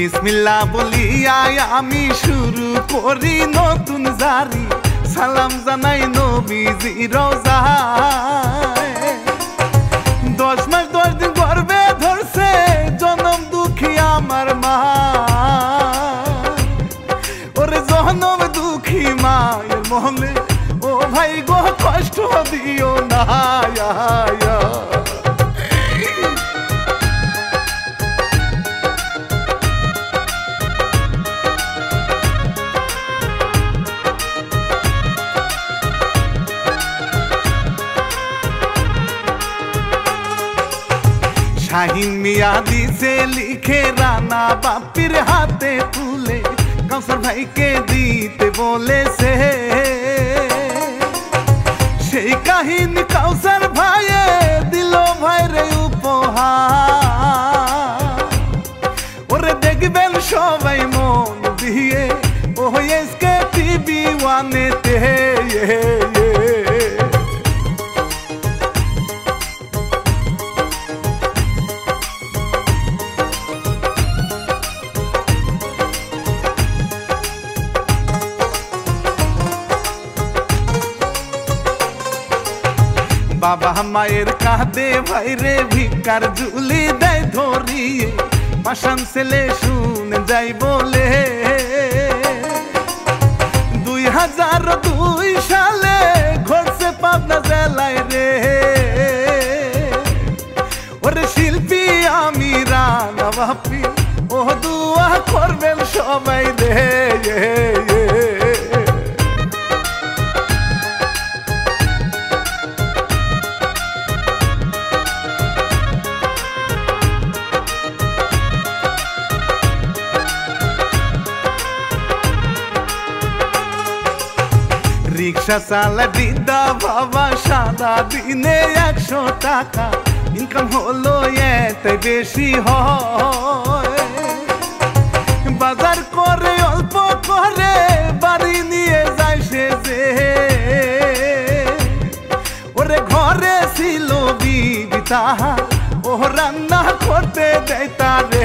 বিসমিল্লাহ বলিয়া আমি শুরু করি নতুন জারি, সালাম জানাই নবীজির রওজায়। 10 মাস 10 দিন গর্ভে ধরছে জনম দুঃখী আমার মা, ওরে জনম দুঃখী মায়ের মহলে ও ভাই গো কষ্ট দিও না। শাহিন মিয়া দিছে লিখে রানা বাপির হাতে তুলে, কাউসার ভাইকে দিতে বলেছে। সেই কাহিনী কাউসার ভাইয়ে দিল ভাইরে উপহার, ওরে দেখবেন সবাই মন দিয়ে ও এসকে টিভি ওয়ানেতে। বাবা মায়ের কাঁধে ভাইরে ভিকার ঝুলি দেয় ধরিয়ে, পাশান ছেলে শুনে যাই বলে। 2002 সালে ঘটছে পাবনা জেলায় রে, ওরে শিল্পী আমি রানা বাপি ও দুয়া করবেন সবাই রে। রিক্সা চালা দিদা বাবা সারা দিনে 100 টাকা, ইনকাম হলো এতে বেশি হয়। বাজার করে অল্প করে বাড়ি নিয়ে যায় সে যে, ওরে ঘরে ছিল বিবি তাহার ও রান্না করতে দেয় তারে।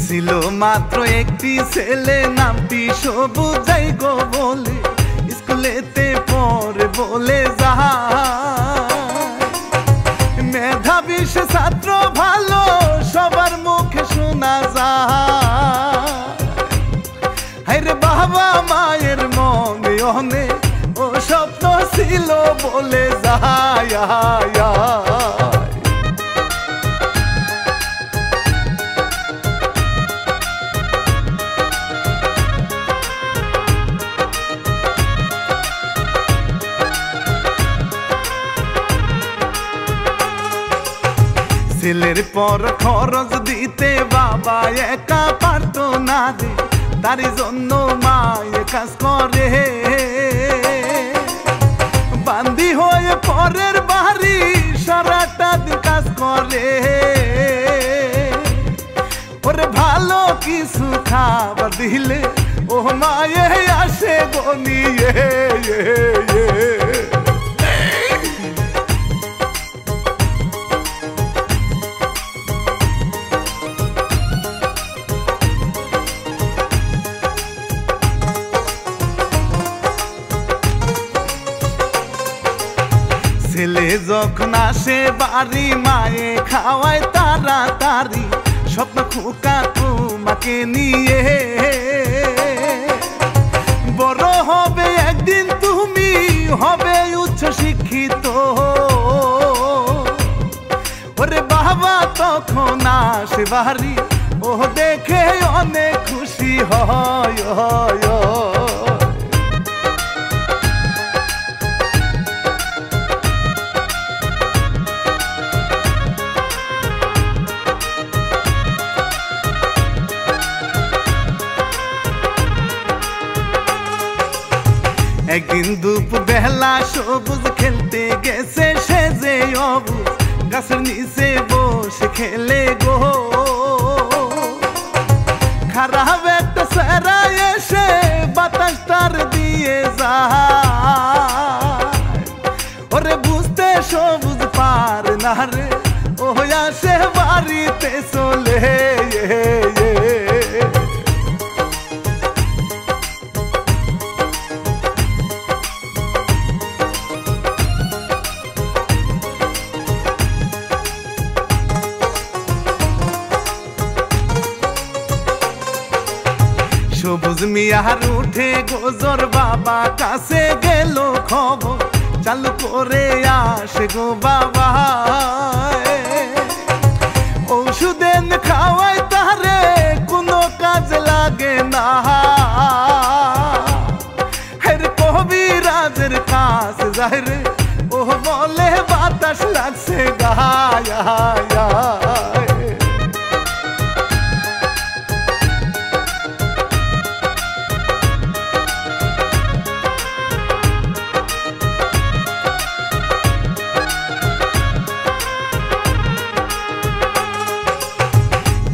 ছিল মাত্র একটি ছেলে, নামটি সবুজ যাই গো বলে, স্কুলেতে পড়ে বলে যায়। মেধাবী সে ছাত্র ভালো সবার মুখে শোনা যায়। হায়রে বাবা মায়ের মনে অনে ও স্বপ্ন ছিল বলে যায়। ছেলের পর খরচ দিতে বাবা একা পারতো না রে, তারই জন্য মায়ে কাজ করে। বান্দি হয়ে পরের বাড়ি সারাটা দিন কাজ করে, ওরে ভালো কিছু খাবার দিলে ও মায়ে আসে গনিয়ে। ছেলে যখন আসে বাড়ি মায়ে খাওয়ায় তাড়াতাড়ি, স্বপ্ন খোকা তোমাকে নিয়ে। বড় হবে একদিন তুমি হবে উচ্চ শিক্ষিত, ওরে বাবা তখন আসে বাড়ি ও দেখে অনেক খুশি হয়। একদিন দুপুর বেলা সবুজ খেলতে গেছে সে যে অবুজ, গাছের নিচে বসে খেলে গো। ওরে বুঝতে সবুজ পার না রে ও আসে বাড়িতে চলে সবুজ মিয়ার উঠে গোজর বাবা কাছে গেল খবর চালু করে আসে গো বাবা ওষুধেন খাওয়াই তারে কোনো কাজ লাগে না কবিরাজের কাজ যায় রে ও বলে বাতাস লাগছে গায়া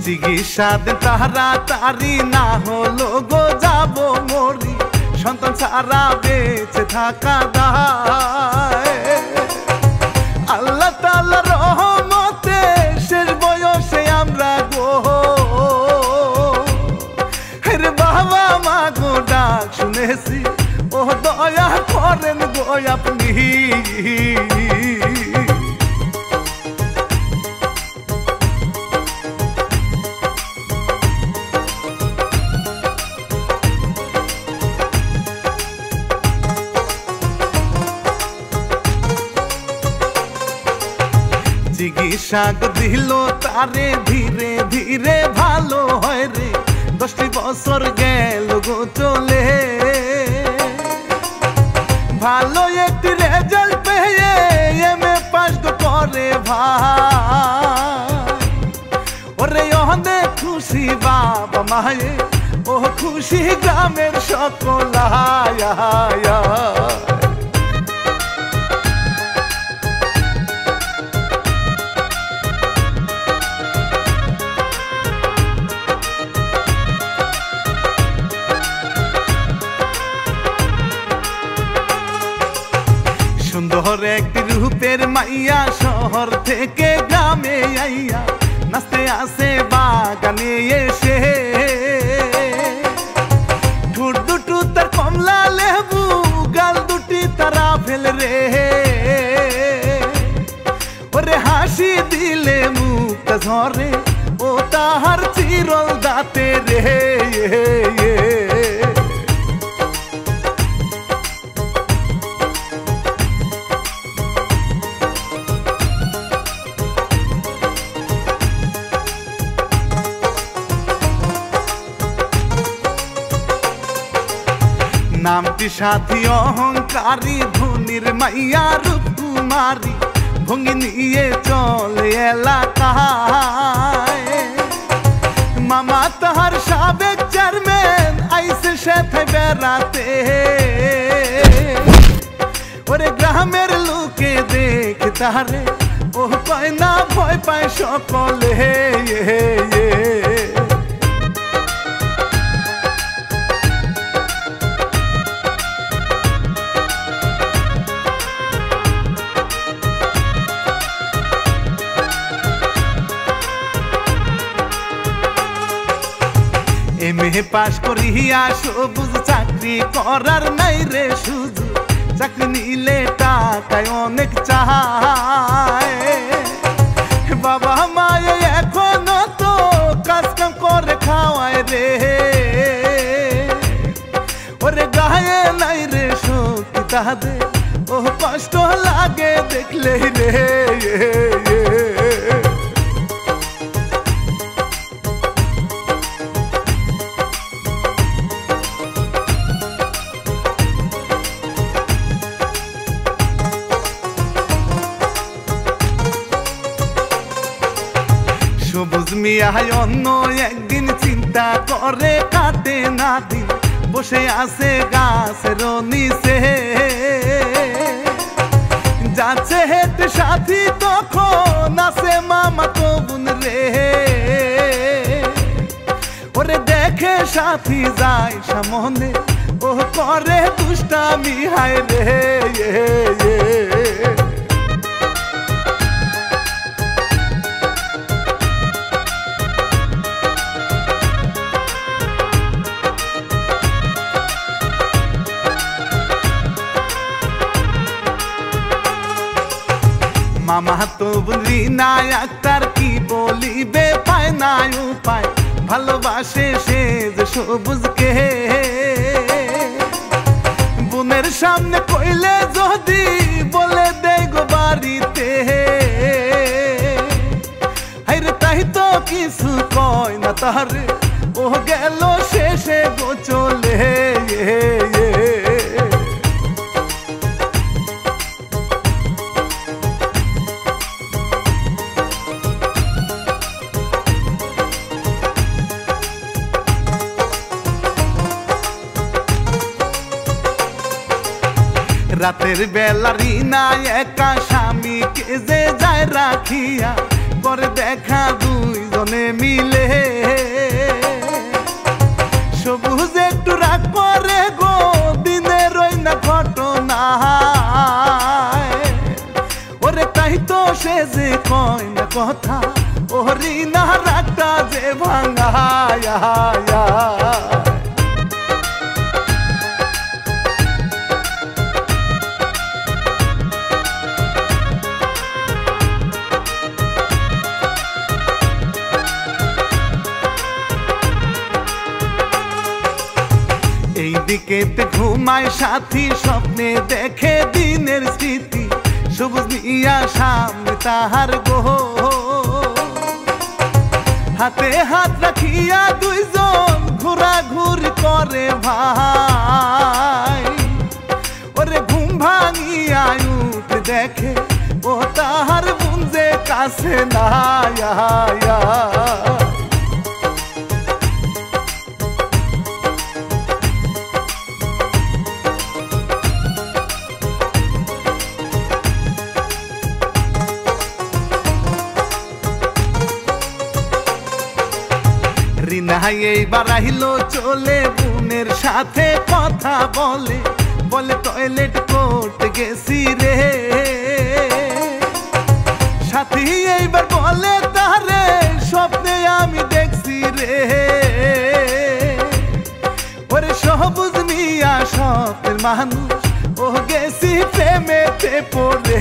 চিকিৎসা তাড়াতাড়ি না হলো গো যাবো মরি সন্তান ছাড়া বেঁচে থাকা দায় আল্লাহ তাআলার রহমতে শেষ বয়সে আমরা গো রে বাবা মা গো ডাক শুনেছি ও দয়া করেন গো আপনি চিকিৎসা দিল তারে ধীরে ধীরে ভালো হয় রে 10টি বছর গেল গো চলে ভালো একটি রেজাল্ট পেয়ে এমএ পাস করে ভাই ওরে অনে খুশি বাবা মায়ে ও খুশি গ্রামের সকল সুন্দর একটি রূপের মাইয়া শহর থেকে গ্রামে আইয়া নাচতে আসে বাগানে এসে ঠোঁট দুটো তার কমলা লেবু গাল দুটি তারা ফেল রে ওরে হাসি দিলে মুখটা ঝরে ও তাহার চিরল দাঁতে রে নামটি সাথী অহংকারী ধনির মাইয়া রূপকুমারী ভঙ্গি নিয়ে চলে এলাকায় মামা তাহার সাবেক চেয়ারম্যান আইসে সাথে বেড়াতে ওরে গ্রামের লোকে দেখে তারে ও পায় না ভয় পায় সকলে এমএ পাস করিয়া সবুজ চাকরি করার নাই রে সুযোগ চাকরি নিলে টাকায় অনেক চায় বাবা মায়ে এখনো তো কাজ কাম করে খাওয়ায় রে ওরে গায়ে নাই রে শক্তি তাদের ও কষ্ট লাগে দেখলে রে সবুজ মিয়ায় অন্য একদিন চিন্তা করে কাটে না দিন বসে আছে গাছের নিচে যাচ্ছে হেঁটে সাথী তখন আছে মামা তো বোন রে ওরে দেখে সাথী যায় সামনে ও করে দুষ্টামি হায় রে মামা তো রিনা আক্তার কি বলিবে পায় না উপায় ভালোবাসে সে যে সবুজকে বোনের সামনে কইলে যদি বলে দেয় গো বাড়িতে হাইরে তাই তো কিছু কয় না তারে ও গেল শেষে গো চলে রাতের বেলা রিনা একা স্বামীকে যে যায় রাখিয়া করে দেখা দুইজনে মিলে সবুজ একটু রাগ করে গো দিনের রই না ঘটনা ওরে তাই তো সে যে কয় না কথা ও রিনা রাগটা যে ভাঙায় এইদিকে ঘুমায় সাথী স্বপ্নে দেখে দিনের স্মৃতি সবুজ নিয়া সামনে তাহার গো হাতে হাত রাখিয়া দুইজন ঘোরাঘুরি করে ভাই ওরে ঘুম ভাঙিয়া উঠে দেখে ও তাহার বুঝে কাছে না রিনা এইবার আহিল চলে বোনের সাথে কথা বলে বলে টয়লেট করতে গেছি রে সাথী এইবার বলে তারে স্বপ্নে আমি দেখছি রে ওরে সবুজ মিয়া স্বপ্নের মানুষ ও গেছি প্রেমেতে পড়ে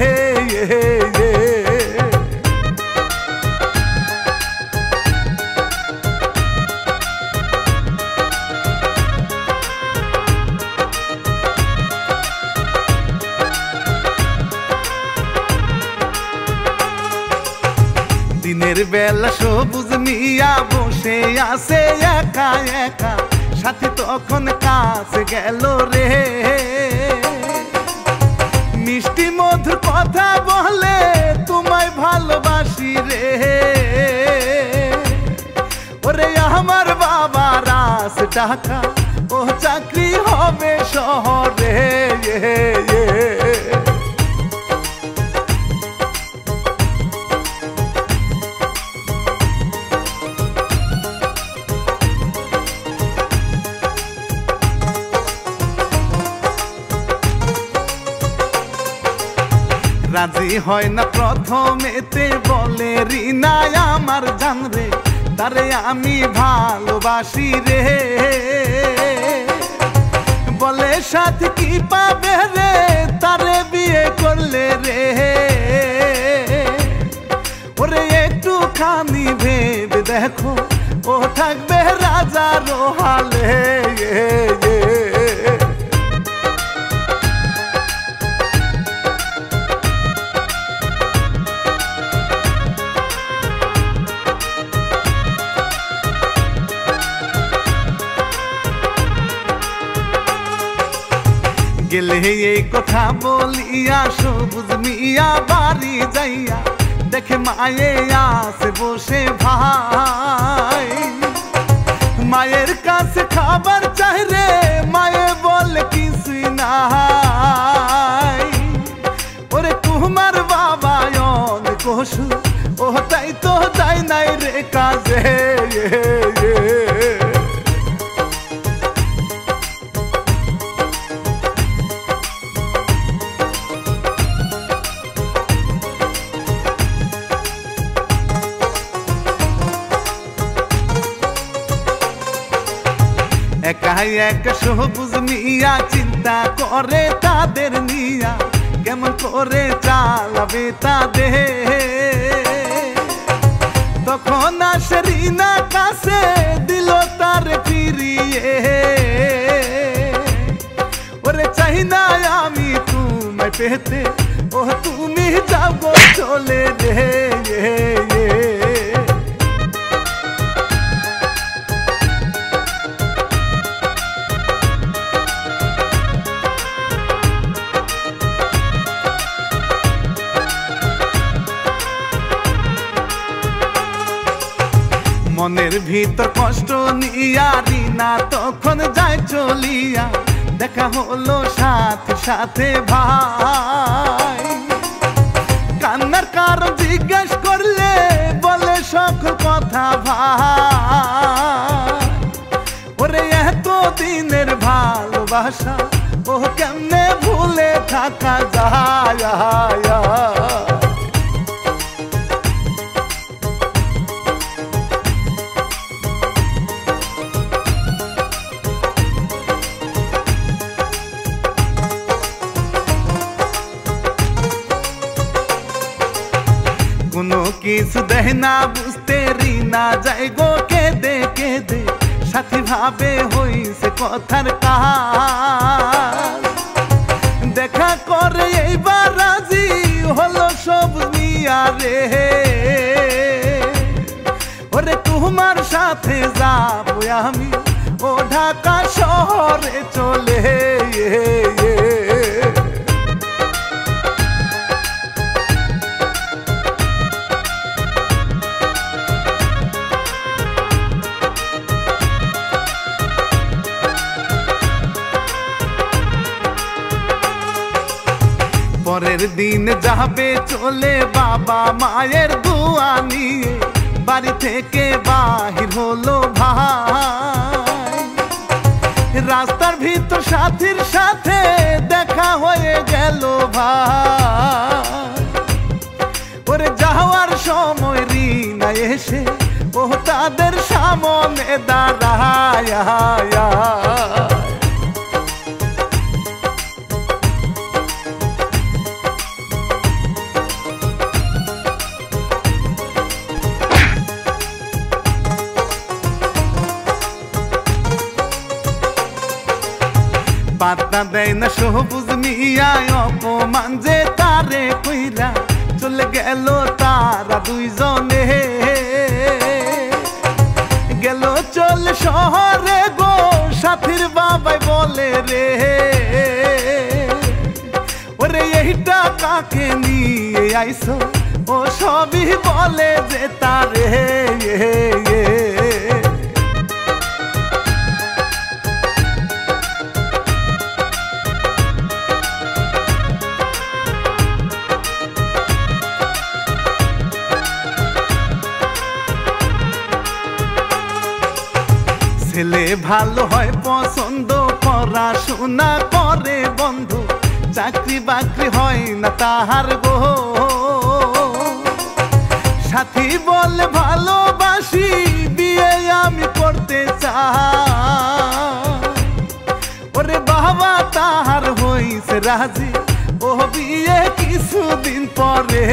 দিনের বেলা সবুজ মিয়া বসে আছে একা একা সাথী তখন কাছে গেল রে মিষ্টি মধুর কথা বলে তোমায় ভালোবাসি রে ওরে আমার বাবার আস টাকা ও চাকরি হবে শহরে রাজি হয় না প্রথমেতে বলে রিনা আমার জান রে তারে আমি ভালোবাসি রে বলে সাথী কি পাবে রে তারে বিয়ে করলে রে ওরে একটু খানি ভেবে দেখো ও থাকবে রাজার হালে গেলে এই কথা বলিয়া সবুজ মিয়া বাড়ি যাইয়া দেখে মায়ে আসে বসে ভাই মায়ের কাছে খাবার চাই রে মায়ে বলে কিছুই নাই ওরে তোমার বাবা অনেক ওষুধ ও তাই তো যায় নাই রে কাজে একা একা সবুজ মিয়া চিন্তা করে তাদের নিয়া কেমন করে চালাবে তাদের। তখন আসে রিনা কাছে দিল তার ফিরিয়ে, ওরে চাই না আমি তোমায় পেতে, ও তুমি যাও গো চলে রে। মনের ভিতর কষ্ট নিয়া রিনা তখন যায় চলিয়া, দেখা হলো সাথে সাথে ভাই। কান্নার কারণ জিজ্ঞেস করলে বলে সকল কথা ভাই। ওরে এত দিনের ভালোবাসা ও কেমনে ভুলে থাকা যায়। কোনো কিছু দেয় না বুঝতে রিনা যাই গো কেঁদে কেঁদে, সাথী ভাবে হইছে কথার কাজ। দেখা করে এইবার রাজি হলো সব মিয়া রে, ওরে তোমার সাথে যাবো আমি ও ঢাকা শহরে চলে। পরের দিন যাবে চলে বাবা মায়ের দোয়া নিয়ে, বাড়ি থেকে বাহির হলো ভাই। রাস্তার ভিতর সাথীর সাথে দেখা হয়ে গেল ভাই। ওরে যাওয়ার সময় রিনা এসে ও তাদের সামনে দাঁড়ায়। পাত্তা দেয় না সবুজ মিয়া, অপমান যে তারে কইরা চলে গেল তারা দুইজনে। গেল চলে শহরে গো সাথীর বাবাই বলে রে, ওরে এইটা কাকে নিয়ে আইসো, ও সবই বলে যে তারে। ছেলে ভালো হয় পছন্দ, পড়াশোনা করে বন্ধু, চাকরি বাকরি হয় না তাহার গো। সাথী বলে ভালোবাসি বিয়ে আমি করতে চাই। ওরে বাবা তাহার হইছে রাজি ও বিয়ে কিছুদিন পরে।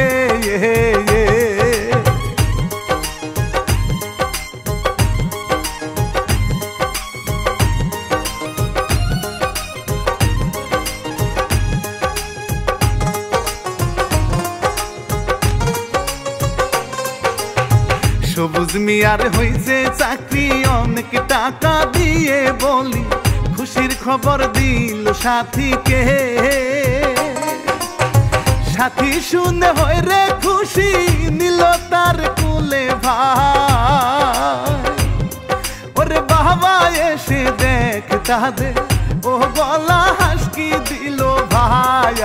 সবুজ মিয়ার হইছে চাকরি অনেক টাকা দিয়ে বলি, খুশির খবর দিল সাথীকে। সাথী শুনে হয় রে খুশি, নিল তার কুলে ভাই। ওরে বাবা এসে দেখ তাদের ও গলা হাসকি দিল ভাই।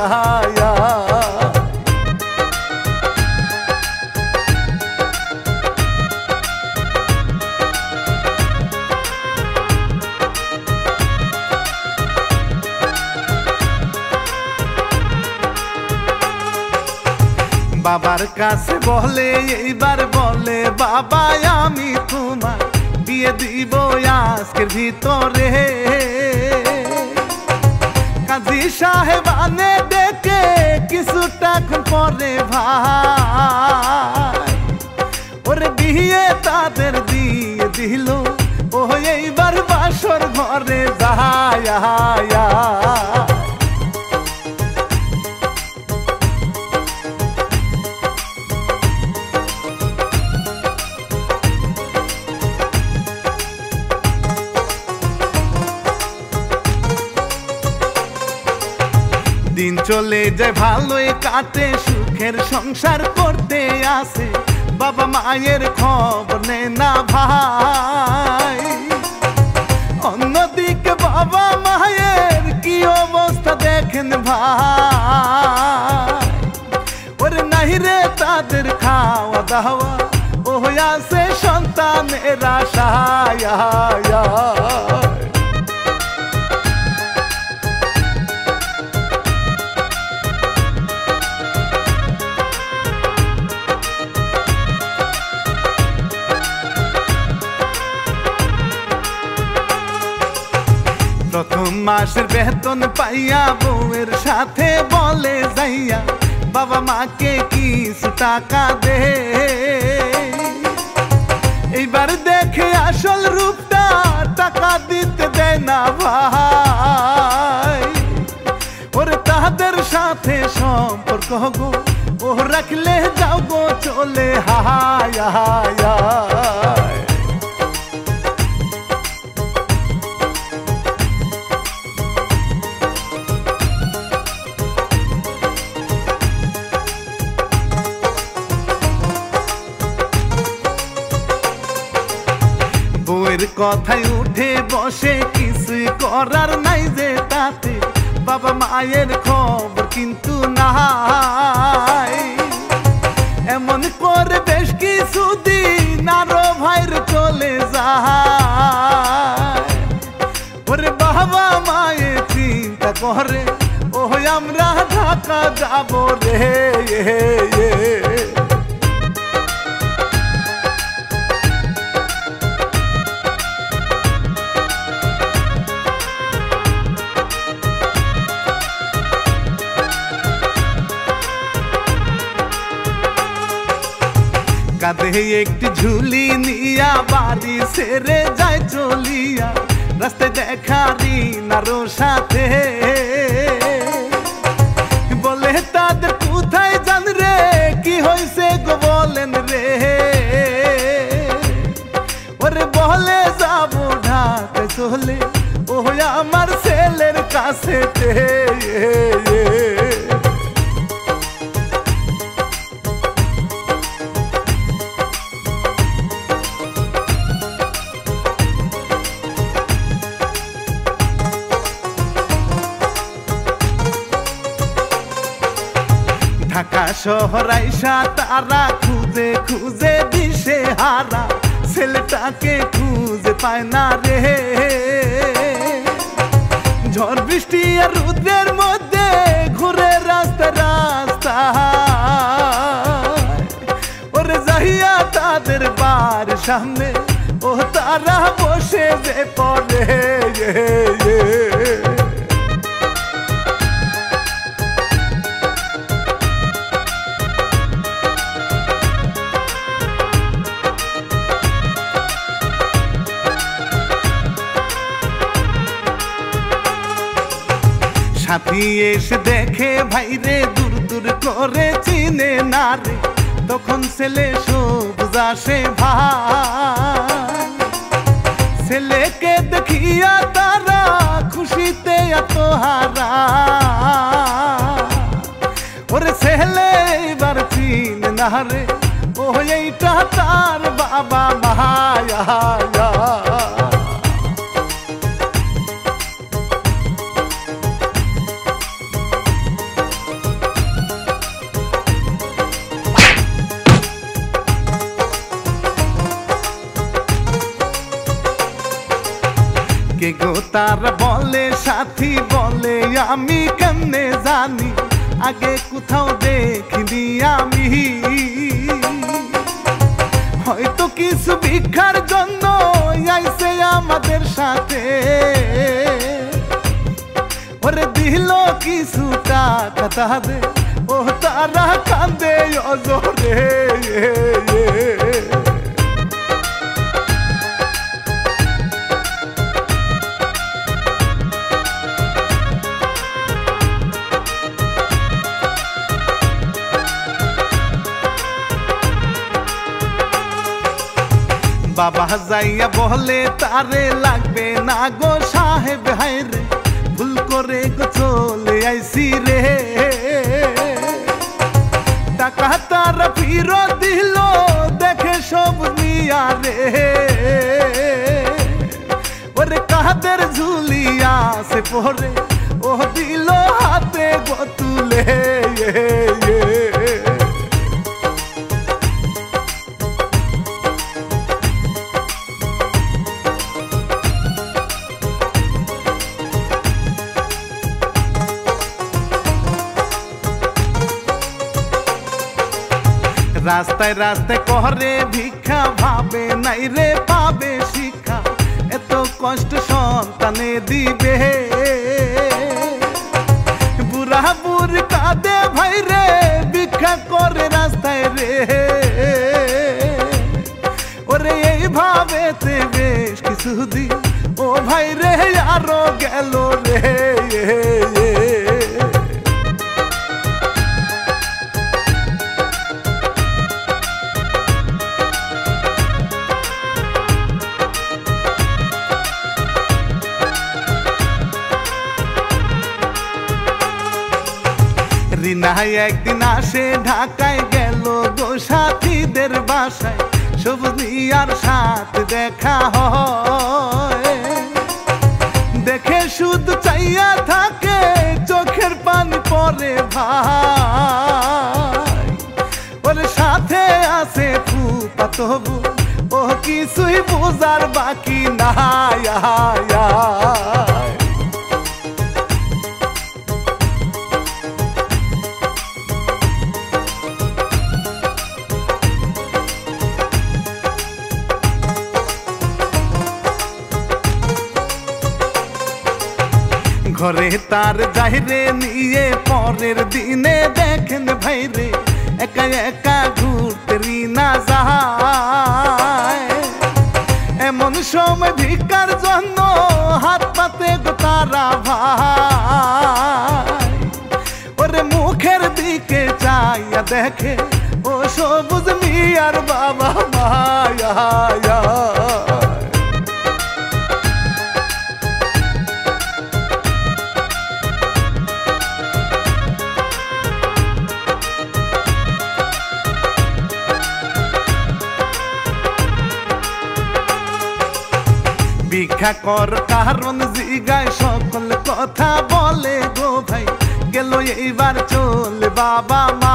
বাবার কাছে বলে এইবার বলে বাবা আমি তোমার বিয়ে দিব আজকের ভিতরে। কাজী সাহেব আনে ডেকে কিছুটা পরে ভাই ওরে বিয়ে তাদের দিয়ে দিল ও এইবার বাসর ঘরে যায় দিন চলে যায় ভালোই কাটে সুখের সংসার করতে আসে বাবা মায়ের খবর নেয় না ভাই অন্যদিকে বাবা মায়ের কি অবস্থা দেখেন ভাই ওরে নাই রে তাদের খাওয়া দাওয়া ও আসে সন্তানের আশায় প্রথম মাসের বেতন পাইয়া বউয়ের সাথে বলে যাইয়া বাবা মাকে কিছু টাকা দে এইবার দেখে আসল রূপটা টাকা দিতে দেয় না ভাই ওরে তাদের সাথে সম্পর্ক গো ও রাখলে যাও গো চলে হায় হায় বউয়ের কথায় উঠে বসে কিছু করার নাই যে তাতে বাবা মায়ের খবর কিন্তু নাই এমন করে বেশ কিছুদিন আরো ভাইর চলে যায় ওরে বাবা মায়ের চিন্তা করে ও আমরা ঢাকা যাবো রে কাঁধে একটি ঝুলি নিয়া বাড়ি ছেড়ে যায় চলিয়া রাস্তায় দেখা রিনারও সাথে বলে তাদের কোথায় যান রে কি হয়েছে গো বলেন রে ওরে বলে যাবো ঢাকা চলে ও আমার ছেলের কাছে ঢাকা শহর আইসা তারা খুঁজে খুঁজে দিশে হারা ছেলেটাকে খুঁজে পায় না রে ঝড় বৃষ্টি আর রোদের মধ্যে ঘুরে রাস্তা রাস্তা ওরে যাইয়া তাদের বার সামনে ও তারা বসে যে পড়ে সাথী এসে দেখে ভাইরে দূর দূর করে চিনে না রে তখন ছেলে সবুজ আসে ভাই ছেলেকে দেখিয়া তারা খুশিতে আত্মহারা ওরে ছেলে এবার চিনে না রে ও এইটা তার বাবা মায়া কে গো তার বলে সাথী বলে আমি কেমনে জানি আগে কোথাও দেখিনি আমি হয়তো কিছু ভিক্ষার জন্য আইছে আমাদের সাথে ওরে দিল কথা দে ও তারা কান্দে অজরে বাবা যাইয়া বলে তারে লাগবে না গো সাহেব হায়রে ভুল করে গো চলে আইসি রে টাকা তার ফিরত দিল দেখে সব নিয়া রে ওরে কাদের ঝুলিয়া সে পরে ও দিল হাতে গো তুলে রাস্তায় রাস্তায় করে ভিক্ষা ভাবে নাই রে পাবে শিক্ষা এত কষ্ট সন্তানে দিবে বুড়া বুড়ি কাঁদে ভাই রে ভিক্ষা করে রাস্তায় রে ওরে এইভাবে তে বেশ কিছুদিন ও ভাই রে আরো গেল রে রিনা একদিন আসে ঢাকায় গেল গো সাথীদের বাসায় সবুজিয়ার সাথে দেখা হয় দেখে শুধু চাইয়া থাকে চোখের পানি পরে ভাই ওর সাথে আছে ফুপা তবু ও কিছুই বোঝার বাকি নাই ঘরে তার যাইরে নিয়ে পরের দিনে দেখেন ভাইরে একা একা ঘুরতে রিনা যায় এমন সময় ভিক্ষার জন্য হাত পাতে গো তারা ভাই ওরে মুখের দিকে চাইয়া দেখে ও সবুজ মিয়ার বাবা মায়া ভিক্ষা কর কারণ জিগায় সকল কথা বলে গো ভাই গেল এইবার চলে বাবা মা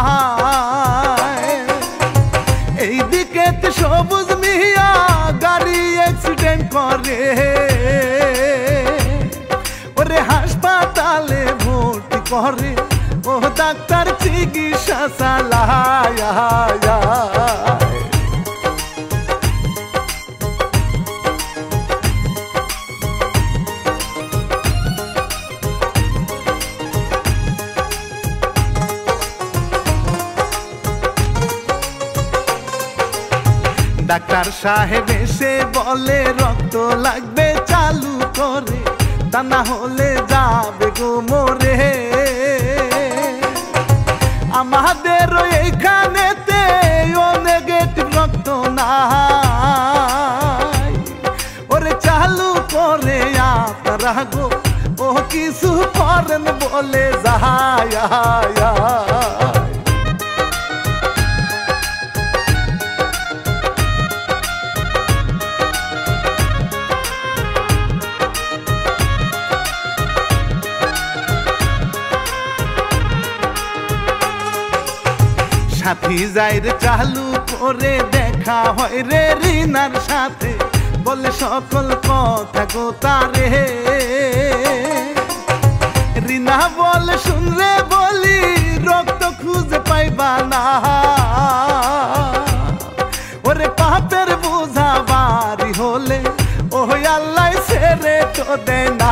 এইদিকে সবুজ মিয়া গাড়ি অ্যাক্সিডেন্ট করে ওরে হাসপাতালে ভর্তি করে ও ডাক্তার চিকিৎসা চালায় ডাক্তার সাহেব এসে বলে রক্ত লাগবে চালু করে তা না হলে যাবে গো মরে আমাদের এইখানেতে ও নেগেটিভ রক্ত নাই ওরে চালু করে আপনারা গো ও কিছু করেন বলে যায় সাথী যাইরে চালু করে দেখা হয় রে রিনার সাথে বলে সকল কথা গো তারে রিনা বলে শুনরে বলি রক্ত খুঁজে পাইবা না ওরে পাপের বোঝা বাড়ি হলে ও আল্লাহ ছেড়ে তো দে না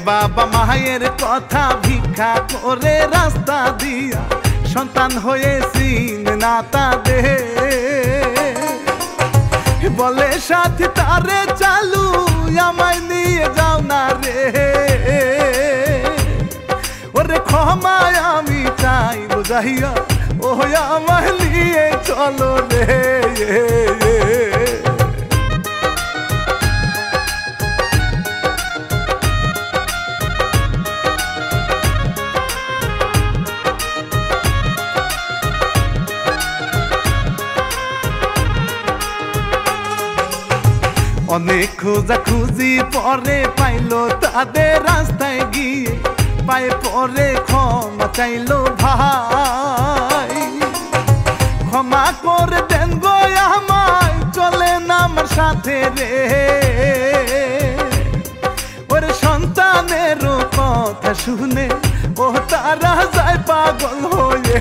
বাবা মায়ের কথা ভিক্ষা করে রাস্তা দিয়া সন্তান হয়েছি না তাদের বলে সাথী তারে চালু আমায় নিয়ে যাও না রে ওরে ক্ষমায় আমি চাই বুঝাইয়া ও আমায় নিয়ে চলো রে অনেক খোঁজা খুঁজি পরে পাইলো তাদের রাস্তায় গিয়ে পায়ে পরে ক্ষমা চাইলো ভাই ক্ষমা করে দেন গো আমায় চলে না আমার সাথে রে ওরে সন্তানেরও কথা শুনে ও তারা যায় পাগল হয়ে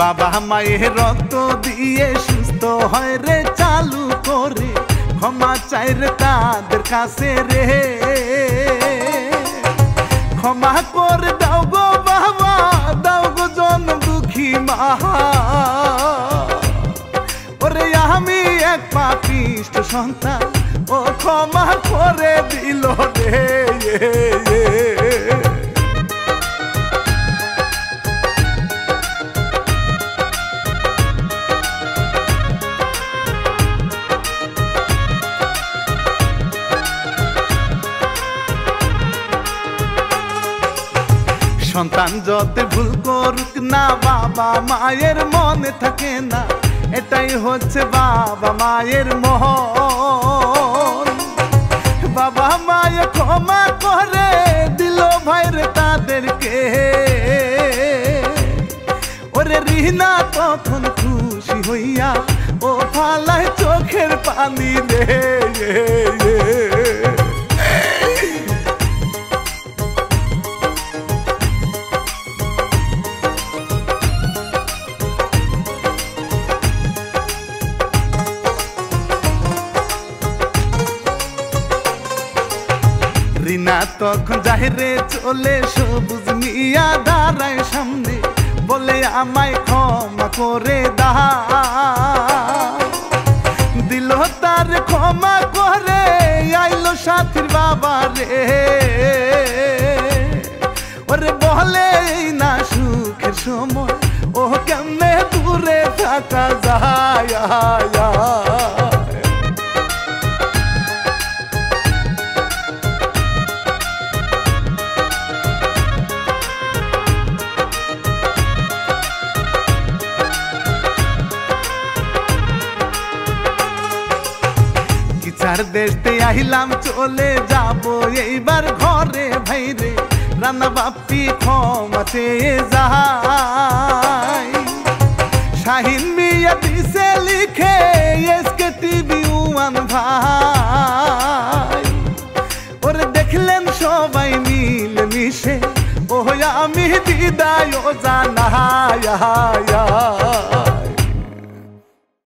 বাবা মায়ের রক্ত দিয়ে সুস্থ হয় রে চালু করে ক্ষমা চাই রে তাদের কাছে রে ক্ষমা করে দাও গো বাবা দাও গো জন দুঃখী মা ওরে আমি এক পাপিষ্ঠ সন্তান ও ক্ষমা করে দিল রে সন্তান যত ভুল করুক না বাবা মায়ের মনে থাকে না এটাই হচ্ছে বাবা মায়ের মহল বাবা মায়ে ক্ষমা করে দিল ভাইরে তাদেরকে ওরে রিনা তখন খুশি হইয়া ও ফালায় চোখের পানি দে রিনা তখন যাহিরে চলে সবুজ মিয়া দাঁড়ায় সামনে বলে আমায় ক্ষমা করে দাও দিল তার ক্ষমা করে আইলো সাথীর বাবা রে ওরে বলে না সুখের সময় ও কেমনে দূরে থাকা যায় চার দেশতে আহিলাম চলে যাব এইবার ঘরে ভাইরে রান্না বাপি ক্ষমা চেয়ে যাই শাহিন মিয়া দিছে লিখে এসকে টিভি ওয়ান ভাই ওরে দেখলেন সবাই মিলে মিশে ও আমি বিদায় জানাই